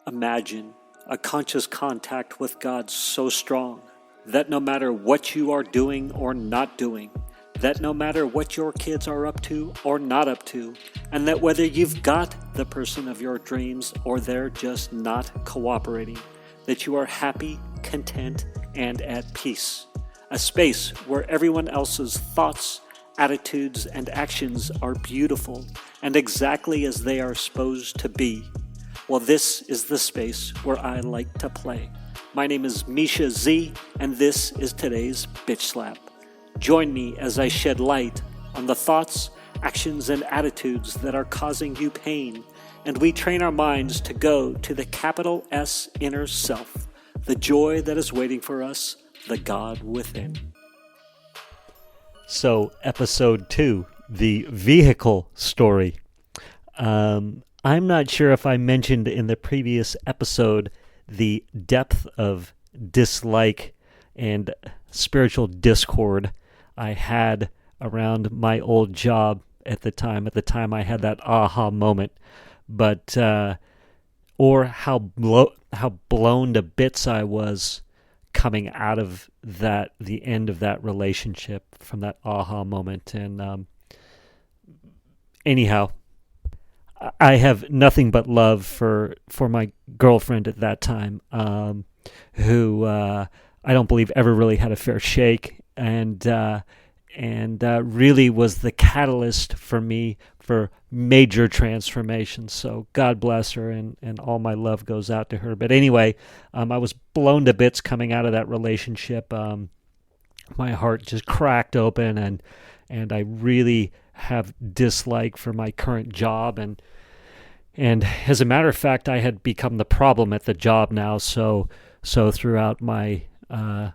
Imagine a conscious contact with God so strong that no matter what you are doing or not doing, that no matter what your kids are up to or not up to, and that whether you've got the person of your dreams or they're just not cooperating, that you are happy, content, and at peace. A space where everyone else's thoughts, attitudes, and actions are beautiful and exactly as they are supposed to be. Well, this is the space where I like to play. My name is Mischa Z, and this is today's Bitch Slap. Join me as I shed light on the thoughts, actions, and attitudes that are causing you pain, and we train our minds to go to the capital S inner self, the joy that is waiting for us, the God within. So, episode 2, the vehicle story. I'm not sure if I mentioned in the previous episode the depth of dislike and spiritual discord I had around my old job at the time. At the time I had that aha moment, but or how blown to bits I was coming out of the end of that relationship from that aha moment. And anyhow, I have nothing but love for my girlfriend at that time, who I don't believe ever really had a fair shake, and really was the catalyst for me for major transformation. So God bless her, and all my love goes out to her. But anyway, I was blown to bits coming out of that relationship. My heart just cracked open, and I really have dislike for my current job, and as a matter of fact, I had become the problem at the job now. So throughout my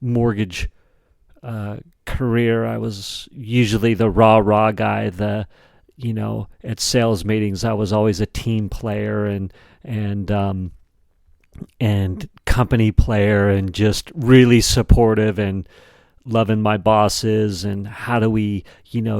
mortgage career, I was usually the rah guy. At sales meetings, I was always a team player and company player, and just really supportive and loving my bosses, and how do we,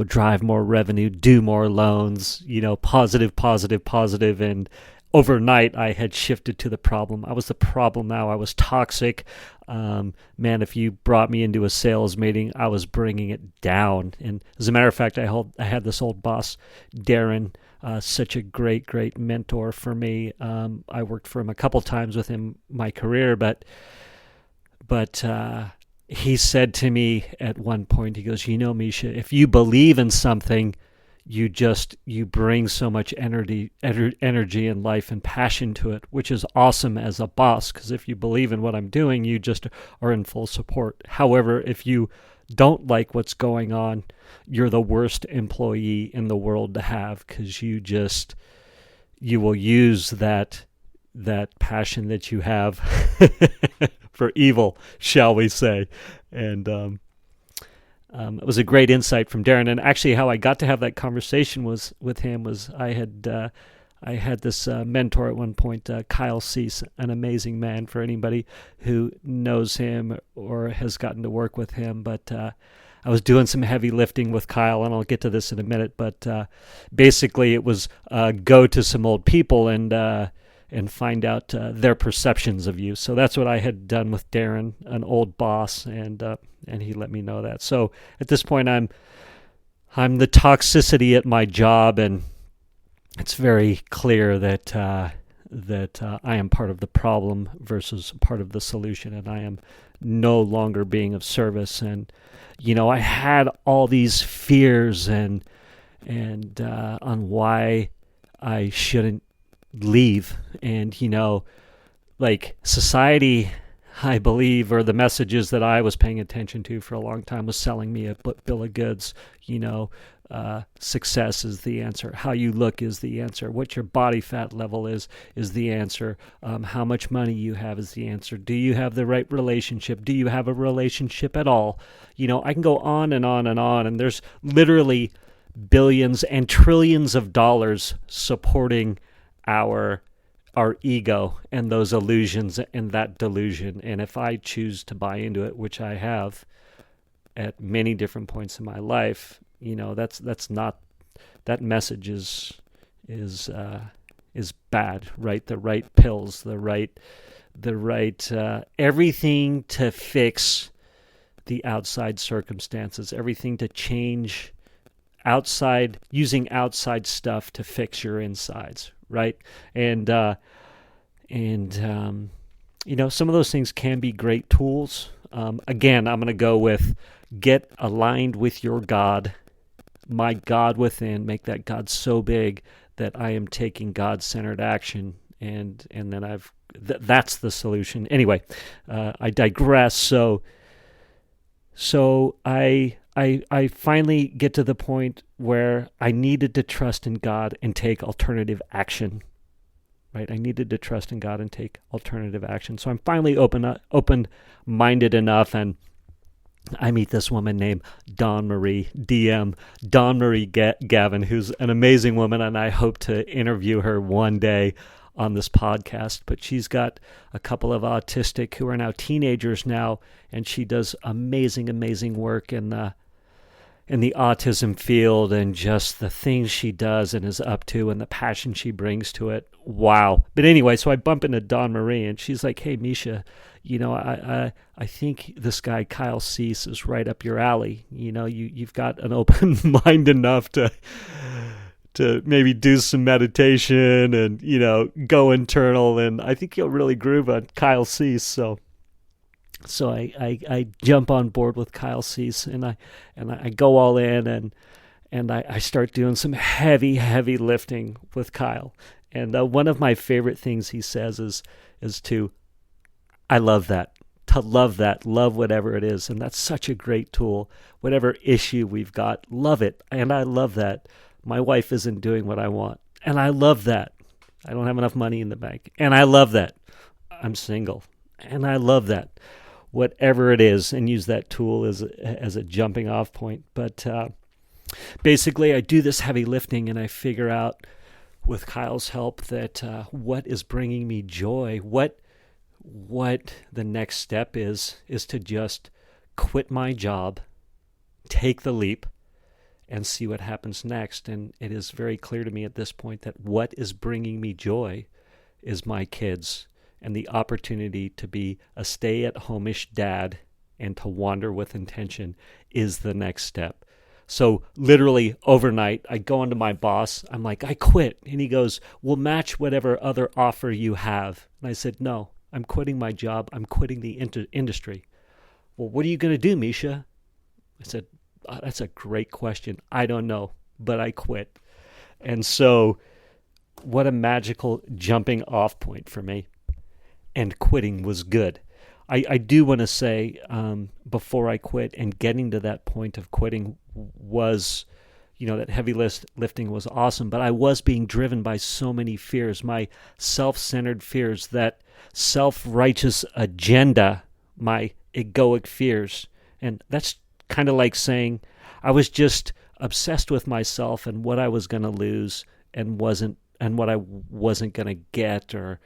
drive more revenue, do more loans, positive. And overnight I had shifted to the problem. I was the problem now. I was toxic. Man, if you brought me into a sales meeting, I was bringing it down. And as a matter of fact, I had this old boss, Darren, such a great mentor for me. I worked for him a couple times within my career, but he said to me at one point, he goes, Mischa, if you believe in something, you bring so much energy and life and passion to it, which is awesome as a boss, because if you believe in what I'm doing, you just are in full support. However, if you don't like what's going on, you're the worst employee in the world to have, because you will use that passion that you have for evil, shall we say. And it was a great insight from Darren. And actually how I got to have that conversation with him was I had this mentor at one point, Kyle Cease, an amazing man for anybody who knows him or has gotten to work with him. But I was doing some heavy lifting with Kyle, and I'll get to this in a minute. But basically it was go to some old people and find out their perceptions of you. So that's what I had done with Darren, an old boss, and he let me know that. So at this point, I'm the toxicity at my job, and it's very clear that I am part of the problem versus part of the solution, and I am no longer being of service. And I had all these fears and on why I shouldn't leave. And like society, I believe, or the messages that I was paying attention to for a long time, was selling me a bill of goods. Success is the answer, how you look is the answer, what your body fat level is the answer, how much money you have is the answer, do you have the right relationship, do you have a relationship at all. I can go on and on and on, and there's literally billions and trillions of dollars supporting our ego and those illusions and that delusion. And if I choose to buy into it, which I have at many different points in my life, that's not, that message is is bad, right? The right pills, the right everything to fix the outside circumstances, everything to change using outside stuff to fix your insides, right? And some of those things can be great tools. Again, I'm going to go with get aligned with your God, my God within, make that God so big that I am taking God-centered action, and then that's the solution. Anyway, I digress. So I finally get to the point where I needed to trust in God and take alternative action. Right? I needed to trust in God and take alternative action. So I'm finally open-minded enough, and I meet this woman named Dawn Marie Gavin, who's an amazing woman, and I hope to interview her one day on this podcast. But she's got a couple of autistic who are now teenagers now, and she does amazing work in the autism field, and just the things she does and is up to and the passion she brings to it. Wow. But anyway, so I bump into Dawn Marie, and she's like, hey, Mischa, I think this guy Kyle Cease is right up your alley. You've got an open mind enough to maybe do some meditation and, go internal, and I think you'll really groove on Kyle Cease. So I jump on board with Kyle Cease, and I go all in, and I start doing some heavy lifting with Kyle. And one of my favorite things he says is to love whatever it is. And that's such a great tool. Whatever issue we've got, love it. And I love that. My wife isn't doing what I want, and I love that. I don't have enough money in the bank, and I love that. I'm single, and I love that. Whatever it is, and use that tool as a jumping off point. But basically, I do this heavy lifting, and I figure out with Kyle's help that what is bringing me joy, what the next step is to just quit my job, take the leap, and see what happens next. And it is very clear to me at this point that what is bringing me joy is my kids, and the opportunity to be a stay-at-home-ish dad and to wander with intention is the next step. So literally overnight, I go into my boss. I'm like, I quit. And he goes, we'll match whatever other offer you have. And I said, no, I'm quitting my job. I'm quitting the industry. Well, what are you going to do, Mischa? I said, that's a great question. I don't know, but I quit. And so what a magical jumping off point for me. And quitting was good. I do want to say before I quit and getting to that point of quitting was, that heavy lifting was awesome, but I was being driven by so many fears, my self-centered fears, that self-righteous agenda, my egoic fears. And that's kind of like saying I was just obsessed with myself and what I was going to lose and what I wasn't going to get, or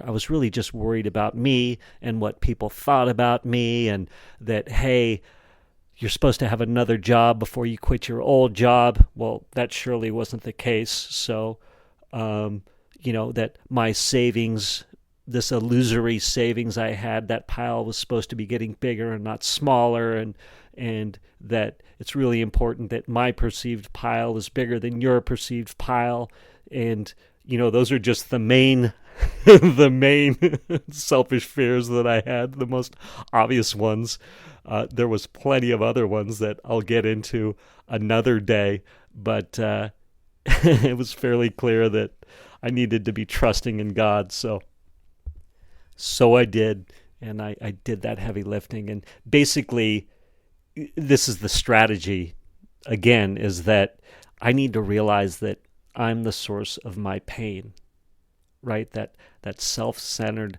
I was really just worried about me and what people thought about me, and that, hey, you're supposed to have another job before you quit your old job. Well, that surely wasn't the case. So, that my savings, this illusory savings I had, that pile was supposed to be getting bigger and not smaller, and that it's really important that my perceived pile is bigger than your perceived pile. And, those are just the main selfish fears that I had, the most obvious ones. There was plenty of other ones that I'll get into another day, but it was fairly clear that I needed to be trusting in God. So I did, and I did that heavy lifting. And basically, this is the strategy, again, is that I need to realize that I'm the source of my pain, right? That self-centered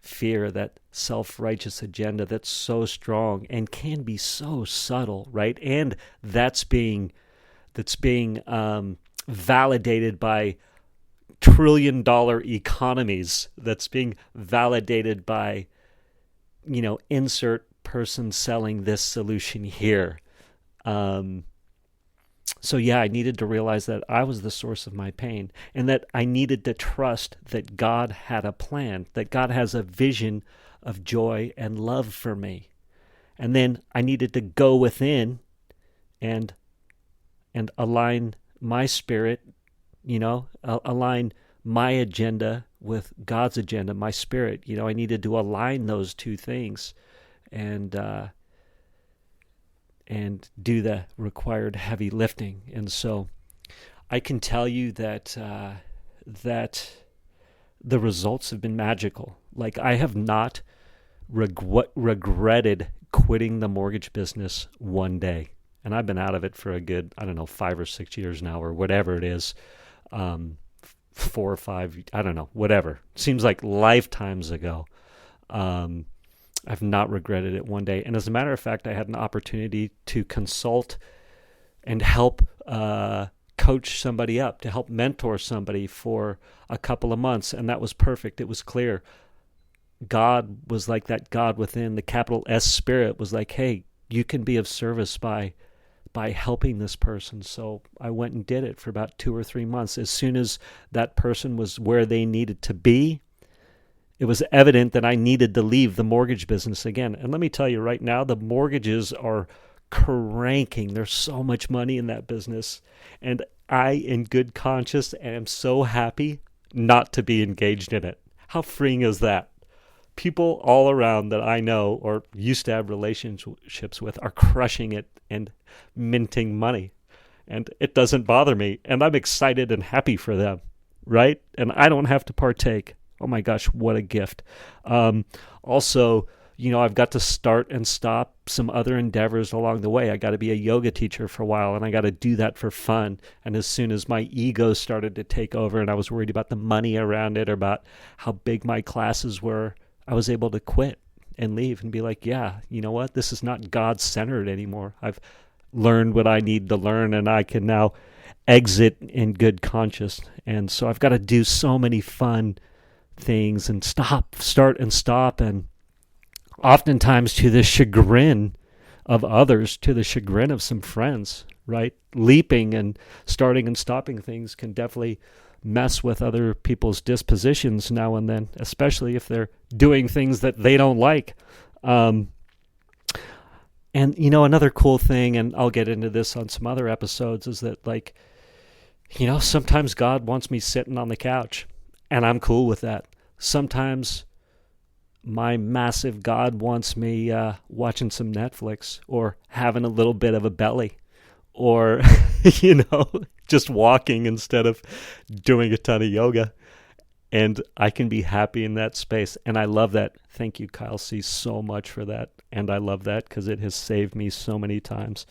fear, that self-righteous agenda that's so strong and can be so subtle, right? And that's being validated by trillion-dollar economies. That's being validated by, insert person selling this solution here. So yeah, I needed to realize that I was the source of my pain, and that I needed to trust that God had a plan, that God has a vision of joy and love for me. And then I needed to go within and align my spirit, align my agenda with God's agenda, my spirit. I needed to align those two things and do the required heavy lifting. And so I can tell you that the results have been magical. Like, I have not regretted quitting the mortgage business one day. And I've been out of it for a good, 5 or 6 years now, or whatever it is. 4 or 5, whatever. Seems like lifetimes ago. I've not regretted it one day. And as a matter of fact, I had an opportunity to consult and help coach somebody up, to help mentor somebody for a couple of months. And that was perfect. It was clear. God was like that God within, the capital S Spirit was like, hey, you can be of service by helping this person. So I went and did it for about 2 or 3 months. As soon as that person was where they needed to be, it was evident that I needed to leave the mortgage business again. And let me tell you right now, the mortgages are cranking. There's so much money in that business. And I, in good conscience, am so happy not to be engaged in it. How freeing is that? People all around that I know or used to have relationships with are crushing it and minting money. And it doesn't bother me. And I'm excited and happy for them, right? And I don't have to partake. Oh my gosh, what a gift. Also, I've got to start and stop some other endeavors along the way. I got to be a yoga teacher for a while, and I got to do that for fun. And as soon as my ego started to take over and I was worried about the money around it or about how big my classes were, I was able to quit and leave and be like, yeah, you know what? This is not God-centered anymore. I've learned what I need to learn, and I can now exit in good conscience. And so I've got to do so many fun things and start and stop, and oftentimes to the chagrin of others, to the chagrin of some friends, right? Leaping and starting and stopping things can definitely mess with other people's dispositions now and then, especially if they're doing things that they don't like. And another cool thing, and I'll get into this on some other episodes, is that sometimes God wants me sitting on the couch, and I'm cool with that. Sometimes my massive God wants me watching some Netflix or having a little bit of a belly or, just walking instead of doing a ton of yoga. And I can be happy in that space. And I love that. Thank you, Kyle C, so much for that. And I love that because it has saved me so many times.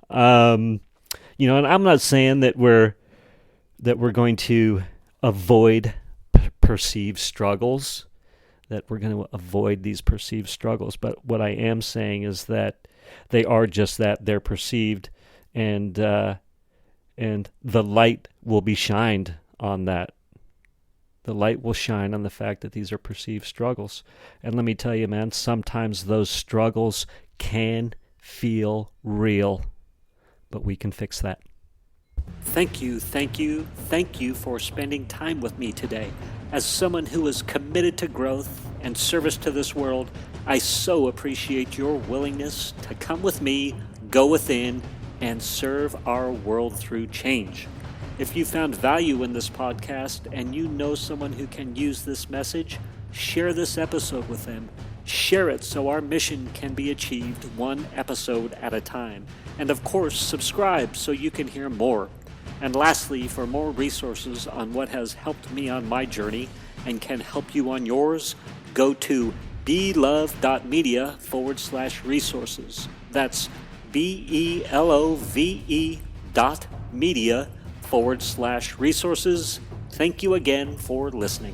And I'm not saying that we're going to avoid perceived struggles, that we're going to avoid these perceived struggles. But what I am saying is that they are just that. They're perceived, and the light will be shined on that. The light will shine on the fact that these are perceived struggles. And let me tell you, man, sometimes those struggles can feel real, but we can fix that. Thank you for spending time with me today. As someone who is committed to growth and service to this world, I so appreciate your willingness to come with me, go within, and serve our world through change. If you found value in this podcast and you know someone who can use this message, share this episode with them. Share it so our mission can be achieved one episode at a time. And of course, subscribe so you can hear more. And lastly, for more resources on what has helped me on my journey and can help you on yours, go to belove.media/resources. That's BELOVE.media/resources. Thank you again for listening.